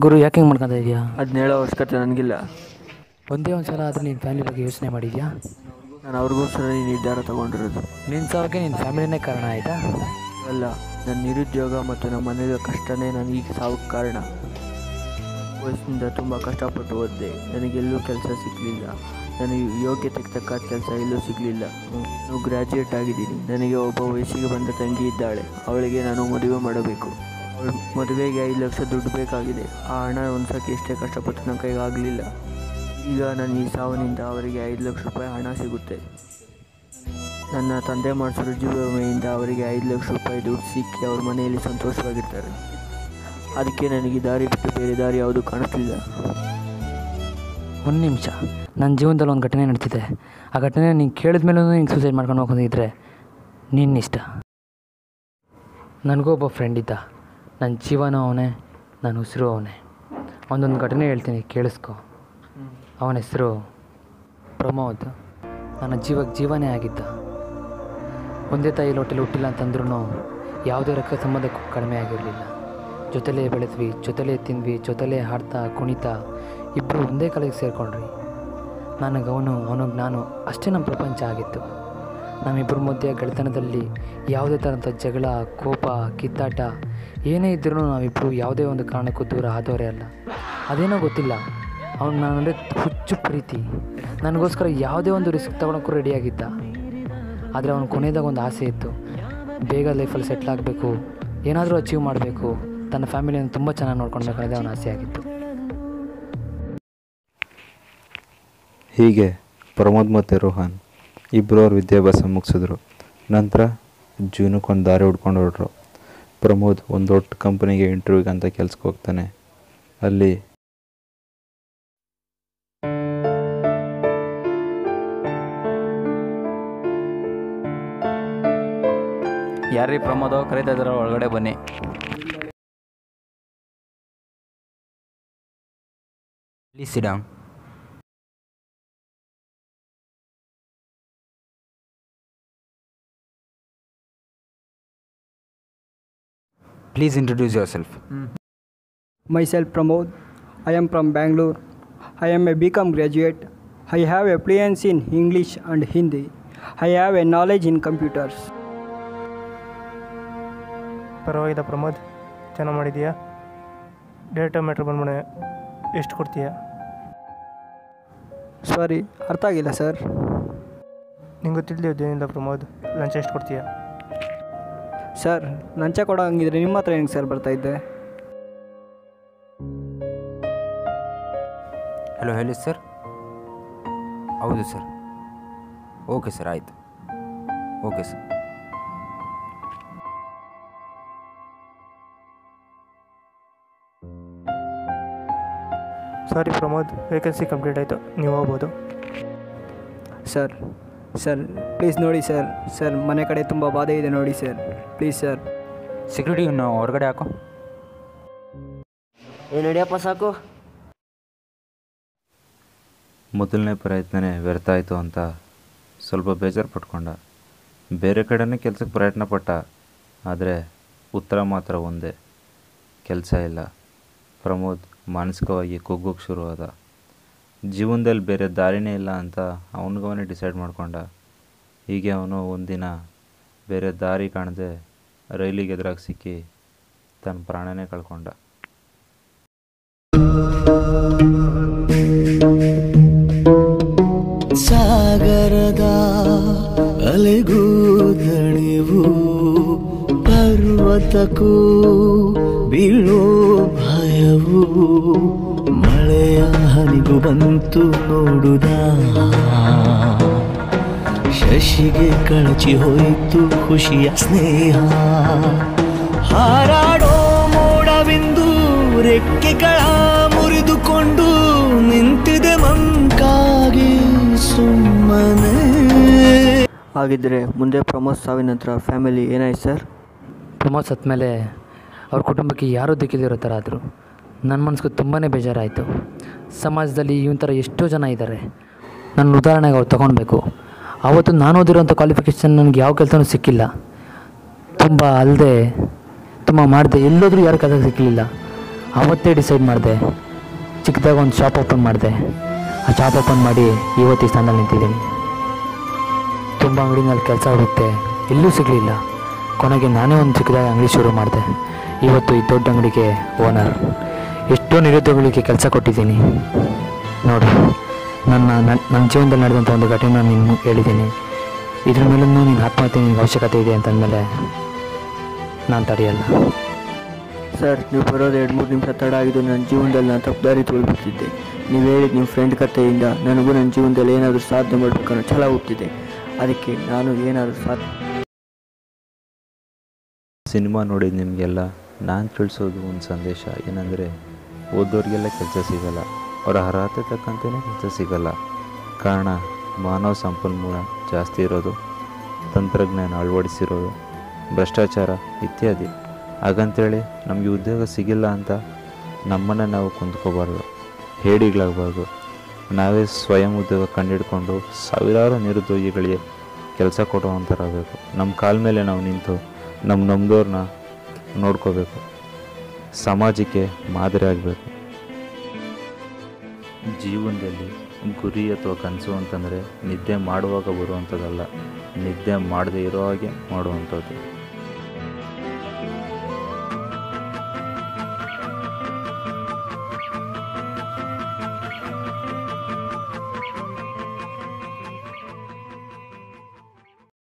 ಗುರು ಯಾಕೆ ಹಿಂಗೆ ಮಾಡ್ಕೊತಾ ಇದೆಯಾ? ಅದನ್ನ ಹೇಳೋ ಅವಶ್ಯಕತೆ ನನಗಿಲ್ಲ. ಒಂದೇ ಒಂದು ಸಲ ಆದರೆ ನಿನ್ನ ಫ್ಯಾಮಿಲಿ ಬಗ್ಗೆ ಯೋಚನೆ ಮಾಡಿದ್ಯಾ? ನಾನು ಅವ್ರಿಗೋಸ್ಕರ ಈ ನಿರ್ಧಾರ ತೊಗೊಂಡಿರೋದು. ನಿನ್ನ ಸಾವಿಗೆ ನಿನ್ನ ಫ್ಯಾಮಿಲಿನೇ ಕಾರಣ ಆಯಿತಾ? ಅಲ್ಲ, ನನ್ನ ನಿರುದ್ಯೋಗ ಮತ್ತು ನಮ್ಮ ಮನೆಯ ಕಷ್ಟನೇ ನಾನು ಈಗ ಸಾವಕ್ಕೆ ಕಾರಣ. ವಯಸ್ಸಿನಿಂದ ತುಂಬ ಕಷ್ಟಪಟ್ಟು ಓದಿದೆ. ನನಗೆಲ್ಲೂ ಕೆಲಸ ಸಿಗಲಿಲ್ಲ. ನನಗೆ ಯೋಗ್ಯತೆಗೆ ತಕ್ಕ ಕೆಲಸ ಎಲ್ಲೂ ಸಿಗಲಿಲ್ಲ. ನಾನು ಗ್ರ್ಯಾಜುಯೇಟ್ ಆಗಿದ್ದೀನಿ. ನನಗೆ ಒಬ್ಬ ವಯಸ್ಸಿಗೆ ಬಂದ ತಂಗಿ ಇದ್ದಾಳೆ. ಅವಳಿಗೆ ನಾನು ಮದುವೆ ಮಾಡಬೇಕು. ಅವಳು ಮದುವೆಗೆ 5 ಲಕ್ಷ ದುಡ್ಡು ಬೇಕಾಗಿದೆ. ಆ ಹಣ ಹೊಂದ್ಸೋಕ್ಕೆ ಎಷ್ಟೇ ಕಷ್ಟಪಟ್ಟು ನನ್ನ ಕೈಗೆ ಆಗಲಿಲ್ಲ. ಈಗ ನನ್ನ ಈ ಸಾವಿನಿಂದ ಅವರಿಗೆ 5 ಲಕ್ಷ ರೂಪಾಯಿ ಹಣ ಸಿಗುತ್ತೆ. ನನ್ನ ತಂದೆ ಮಾಡಿಸಿರೋ ಜೀವ ವಿಮೆಯಿಂದ ಅವರಿಗೆ 5 ಲಕ್ಷ ರೂಪಾಯಿ ದುಡ್ಡು ಸಿಕ್ಕಿ ಅವ್ರ ಮನೆಯಲ್ಲಿ ಸಂತೋಷವಾಗಿರ್ತಾರೆ. ಅದಕ್ಕೆ ನನಗೆ ದಾರಿ ಬಿಟ್ಟು ಬೇರೆ ದಾರಿ ಯಾವುದೂ ಕಾಣಿಸ್ತಿಲ್ಲ. ಒಂದು ನಿಮಿಷ, ನನ್ನ ಜೀವನದಲ್ಲಿ ಒಂದು ಘಟನೆ ನಡೀತಿದೆ. ಆ ಘಟನೆ ನೀನು ಕೇಳಿದ ಮೇಲೂ ಹಿಂಗೆ ಸೂಸೈಡ್ ಮಾಡ್ಕೊಂಡು ಹೋಗಿದ್ರೆ ನಿನ್ನಿಷ್ಟ. ನನಗೂ ಒಬ್ಬ ಫ್ರೆಂಡ್ ಇದ್ದ. ನನ್ನ ಜೀವನ ಅವನೇ, ನನ್ನ ಉಸಿರು ಅವನೇ. ಒಂದೊಂದು ಘಟನೆ ಹೇಳ್ತೀನಿ, ಕೇಳಿಸ್ಕೊ. ಅವನ ಹೆಸರು ಪ್ರಮೋದ್. ನನ್ನ ಜೀವನೇ ಆಗಿದ್ದ. ಒಂದೇ ತಾಯಿ ಹೊಟ್ಟೆಲಿ ಹುಟ್ಟಿಲ್ಲ ಅಂತಂದ್ರೂ ಯಾವುದೇ ರಕ್ತ ಸಂಬಂಧಕ್ಕೂ ಕಡಿಮೆ ಆಗಿರಲಿಲ್ಲ. ಜೊತೆಲೇ ಬೆಳೆದ್ವಿ, ಜೊತೆಲೇ ತಿಂದ್ವಿ, ಜೊತೆಲೇ ಹಾಡ್ತಾ ಕುಣಿತಾ ಇಬ್ಬರು ಒಂದೇ ಕಾಲೇಜಿಗೆ ಸೇರಿಕೊಂಡ್ರಿ. ನನಗೆ ಅವನಿಗೆ ನಾನು, ಅಷ್ಟೇ ನಮ್ಮ ಪ್ರಪಂಚ ಆಗಿತ್ತು. ನಮ್ಮಿಬ್ಬರ ಮಧ್ಯೆ ಗೆಳೆತನದಲ್ಲಿ ಯಾವುದೇ ಥರದ ಜಗಳ, ಕೋಪ, ಕಿತ್ತಾಟ ಏನೇ ಇದ್ದರೂ ನಾವಿಬ್ಬರು ಯಾವುದೇ ಒಂದು ಕಾರಣಕ್ಕೂ ದೂರ ಆದವರೇ ಅಲ್ಲ. ಅದೇನೋ ಗೊತ್ತಿಲ್ಲ, ಅವ್ನಿಗೆ ನಾನಂದರೆ ಹುಚ್ಚು ಪ್ರೀತಿ. ನನಗೋಸ್ಕರ ಯಾವುದೇ ಒಂದು ರಿಸ್ಕ್ ತೊಗೊಳಕ್ಕೂ ರೆಡಿಯಾಗಿದ್ದ. ಆದರೆ ಅವನ ಕೊನೆಯದಾಗ ಒಂದು ಆಸೆ ಇತ್ತು, ಬೇಗ ಲೈಫಲ್ಲಿ ಸೆಟ್ಲ್ ಆಗಬೇಕು, ಏನಾದರೂ ಅಚೀವ್ ಮಾಡಬೇಕು, ತನ್ನ ಫ್ಯಾಮಿಲಿಯನ್ನು ತುಂಬ ಚೆನ್ನಾಗಿ ನೋಡ್ಕೊಳ್ಬೇಕನ್ನೋದೇ ಅವನ ಆಸೆ ಆಗಿತ್ತು. ಹೀಗೆ ಪ್ರಮೋದ್ ಮತ್ತು ರೋಹನ್ ಇಬ್ಬರು ಅವ್ರ ವಿದ್ಯಾಭ್ಯಾಸ ಮುಗಿಸಿದ್ರು. ನಂತರ ಜೀವನಕ್ಕೊಂದು ದಾರಿ ಹುಡ್ಕೊಂಡು ಹೊರಟ್ರು. ಪ್ರಮೋದ್ ಒಂದು ದೊಡ್ಡ ಕಂಪನಿಗೆ ಇಂಟರ್ವ್ಯೂಗೆ ಅಂತ ಕೆಲ್ಸಕ್ಕೆ ಹೋಗ್ತಾನೆ. ಅಲ್ಲಿ ಯಾರೀ ಪ್ರಮೋದ? ಕರೀತಾ ಇದ್ದಾರೆ, ಒಳಗಡೆ ಬನ್ನಿ. Please sit down. Please introduce yourself. Myself Pramod. I am from Bangalore. I am a BCom graduate. I have a fluency in English and Hindi. I have a knowledge in computers. ಪರವಾಗಿಲ್ಲ ಪ್ರಮೋದ್, ಚೆನ್ನಾಗಿ ಮಾಡಿದೀಯಾ. Data matter ಬಂದ್ಬಿಡೆ, ಎಷ್ಟು ಕೊಡ್ತೀಯಾ? ಸಾರಿ, ಅರ್ಥ ಆಗಿಲ್ಲ sir. ನಿಂಗೆ ಗೊತ್ತಿಲ್ಲದೇನಿಲ್ಲ ಪ್ರಮೋದ್, ಲಂಚ ಎಷ್ಟು ಕೊಡ್ತೀಯಾ? ಸರ್, ಲಂಚ ಕೊಡೋ ಹಂಗಿದ್ರೆ ನಿಮ್ಮ ಹತ್ರ ಹೆಂಗೆ ಸರ್ ಬರ್ತಾಯಿದ್ದೆ? ಹಲೋ, ಹೇಳಿ ಸರ್. ಹೌದು ಸರ್. ಓಕೆ ಸರ್, ಆಯಿತು. Okay sir. Sorry Pramod, vacancy complete ಆಯಿತು, ನೀವು ಹೋಗ್ಬೋದು. ಸರ್ ಪ್ಲೀಸ್ ನೋಡಿ ಸರ್ ಮನೆ ಕಡೆ ತುಂಬ ಬಾಧೆ ಇದೆ ನೋಡಿ ಸರ್, ಪ್ಲೀಸ್ ಸರ್. ಸೆಕ್ಯೂರಿಟಿ ಹೊರಗಡೆ ಹಾಕೋ. ನಡಿಯಪ್ಪ, ಸಾಕು. ಮೊದಲನೇ ಪ್ರಯತ್ನನೇ ವ್ಯರ್ಥ ಆಯಿತು ಅಂತ ಸ್ವಲ್ಪ ಬೇಜಾರು ಪಟ್ಕೊಂಡ. ಬೇರೆ ಕಡೆನೇ ಕೆಲಸಕ್ಕೆ ಪ್ರಯತ್ನ ಪಟ್ಟ. ಆದರೆ ಉತ್ತರ ಮಾತ್ರ ಒಂದೇ, ಕೆಲಸ ಇಲ್ಲ. ಪ್ರಮೋದ್ ಮಾನಸಿಕವಾಗಿ ಕುಗ್ಗೋಕ್ಕೆ ಶುರುವಾದ. ಜೀವನದಲ್ಲಿ ಬೇರೆ ದಾರಿನೇ ಇಲ್ಲ ಅಂತ ಅವನಿಗವನೇ ಡಿಸೈಡ್ ಮಾಡ್ಕೊಂಡ. ಹೀಗೆ ಅವನು ಒಂದಿನ ಬೇರೆ ದಾರಿ ಕಾಣದೆ ರೈಲಿಗೆ ಎದುರಾಗಿ ಸಿಕ್ಕಿ ತನ್ನ ಪ್ರಾಣನೇ ಕಳ್ಕೊಂಡ. ಸಾಗರದ ಅಲೆಗೂ ದಣಿವು, ಪರ್ವತಕ್ಕೂ ಬೀಳೋ ಭಯವು, ಮಳೆಯ ಹನಿಗೂ ಬಂತು ನೋಡುದ, ಶಶಿಗೆ ಕಳಚಿ ಹೋಯಿತು ಖುಷಿಯ ಸ್ನೇಹ. ಹಾರಾಡೋ ಮೋಡವಿಂದು ರೆಕ್ಕೆಗಳ ಮುರಿದುಕೊಂಡು ನಿಂತಿದೆ ಮಂಕಾಗಿ ಸುಮ್ಮನೆ. ಹಾಗಿದ್ದರೆ ಮುಂದೆ ಪ್ರಮೋದ್ ಸಾವಿನ ನಂತರ ಫ್ಯಾಮಿಲಿ ಏನಾಯ್ತು ಸರ್? ಪ್ರಮೋದ್ ಸತ್ತ ಮೇಲೆ ಅವ್ರ ಕುಟುಂಬಕ್ಕೆ ಯಾರೂ ದಿಕ್ಕಿದಿರೋ ಥರ ಆದರು. ನನ್ನ ಮನಸ್ಸಿಗೆ ತುಂಬಾ ಬೇಜಾರಾಯಿತು. ಸಮಾಜದಲ್ಲಿ ಇವನ ಥರ ಎಷ್ಟೋ ಜನ ಇದ್ದಾರೆ. ನನ್ನ ಉದಾಹರಣೆಗೆ ಅವ್ರು ತೊಗೊಳ್ಬೇಕು. ಆವತ್ತು ನಾನು ಓದಿರೋಂಥ ಕ್ವಾಲಿಫಿಕೇಷನ್ ನನಗೆ ಯಾವ ಕೆಲಸನೂ ಸಿಕ್ಕಿಲ್ಲ. ತುಂಬ ಅಲ್ಲದೆ ತುಂಬ ಮಾಡಿದೆ, ಎಲ್ಲೋದ್ರೂ ಯಾರು ಕೆಲಸ ಸಿಕ್ಕಲಿಲ್ಲ. ಆವತ್ತೇ ಡಿಸೈಡ್ ಮಾಡಿದೆ, ಚಿಕ್ಕದಾಗ ಒಂದು ಶಾಪ್ ಓಪನ್ ಮಾಡಿದೆ. ಆ ಶಾಪ್ ಓಪನ್ ಮಾಡಿ ಇವತ್ತು ಈ ಸ್ಥಾನದಲ್ಲಿ ನಿಂತಿದ್ದೀನಿ. ತುಂಬ ಅಂಗಡಿನಲ್ಲಿ ಕೆಲಸ ಹುಡುಕ್ತೆ, ಎಲ್ಲೂ ಸಿಗಲಿಲ್ಲ. ಕೊನೆಗೆ ನಾನೇ ಒಂದು ಚಿಕ್ಕದಾಗಿ ಅಂಗಡಿ ಶುರು ಮಾಡಿದೆ. ಇವತ್ತು ಈ ದೊಡ್ಡ ಅಂಗಡಿಗೆ ಓನರ್. ಎಷ್ಟೋ ನಿರುದ್ಯೋಗಿಗಳಿಗೆ ಕೆಲಸ ಕೊಟ್ಟಿದ್ದೀನಿ. ನೋಡು, ನನ್ನ ಜೀವನದಲ್ಲಿ ನಡೆದಂಥ ಒಂದು ಘಟನೆ ನಾನು ನಿನ್ನ ಹೇಳಿದ್ದೀನಿ. ಇದ್ರ ಮೇಲೂ ನೀನು ಆತ್ಮಹತ್ಯೆ ನಿನಗೆ ಅವಶ್ಯಕತೆ ಇದೆ ಅಂತಂದಮೇಲೆ ನಾನು ತಡೆಯಲ್ಲ. ಸರ್, ನೀವು ಬರೋದು 2-3 ನಿಮಿಷ ತಡ ಆಗಿದ್ದು ನನ್ನ ಜೀವನದಲ್ಲಿ ನಾನು ತಪ್ಪು ದಾರಿ ತೋರಿಬಿಡ್ತಿದ್ದೆ. ನೀವು ಹೇಳಿದ ನಿಮ್ಮ ಫ್ರೆಂಡ್ ಕಥೆಯಿಂದ ನನಗೂ ನನ್ನ ಜೀವನದಲ್ಲಿ ಏನಾದರೂ ಸಾಧನೆ ಮಾಡಬೇಕನ್ನೋ ಛಲ ಹುಟ್ಟಿದೆ. ಅದಕ್ಕೆ ನಾನು ಏನಾದರೂ ಸಿನಿಮಾ ನೋಡಿದ ನಿಮಗೆಲ್ಲ ನಾನು ತಿಳಿಸೋದು ಒಂದು ಸಂದೇಶ ಏನಂದರೆ, ಓದೋರಿಗೆಲ್ಲ ಕೆಲಸ ಸಿಗಲ್ಲ, ಅವರ ಅರ್ಹತೆ ತಕ್ಕಂತೆಯೇ ಕೆಲಸ ಸಿಗಲ್ಲ. ಕಾರಣ ಮಾನವ ಸಂಪನ್ಮೂಲ ಜಾಸ್ತಿ ಇರೋದು, ತಂತ್ರಜ್ಞಾನ ಅಳವಡಿಸಿರೋದು, ಭ್ರಷ್ಟಾಚಾರ ಇತ್ಯಾದಿ. ಹಾಗಂತೇಳಿ ನಮಗೆ ಉದ್ಯೋಗ ಸಿಗಿಲ್ಲ ಅಂತ ನಮ್ಮನ್ನು ನಾವು ಕುಂದ್ಕೋಬಾರ್ದು, ಹೇಡಿಗಳಾಗಬಾರ್ದು. ನಾವೇ ಸ್ವಯಂ ಉದ್ಯೋಗ ಕಂಡುಹಿಡ್ಕೊಂಡು ಸಾವಿರಾರು ನಿರುದ್ಯೋಗಿಗಳಿಗೆ ಕೆಲಸ ಕೊಡುವಂಥರಾಗಬೇಕು. ನಮ್ಮ ಕಾಲ ಮೇಲೆ ನಾವು ನಿಂತು ನಮ್ಮದವ್ರನ್ನ ನೋಡ್ಕೋಬೇಕು, ಸಮಾಜಕ್ಕೆ ಮಾದರಿ ಆಗಬೇಕು. ಜೀವನದಲ್ಲಿ ಗುರಿ ಅಥವಾ ಕನಸು ಅಂತಂದರೆ ನಿದ್ದೆ ಮಾಡುವಾಗ ಬರುವಂಥದ್ದಲ್ಲ, ನಿದ್ದೆ ಮಾಡದೇ ಇರೋ ಹಾಗೆ ಮಾಡುವಂಥದ್ದು.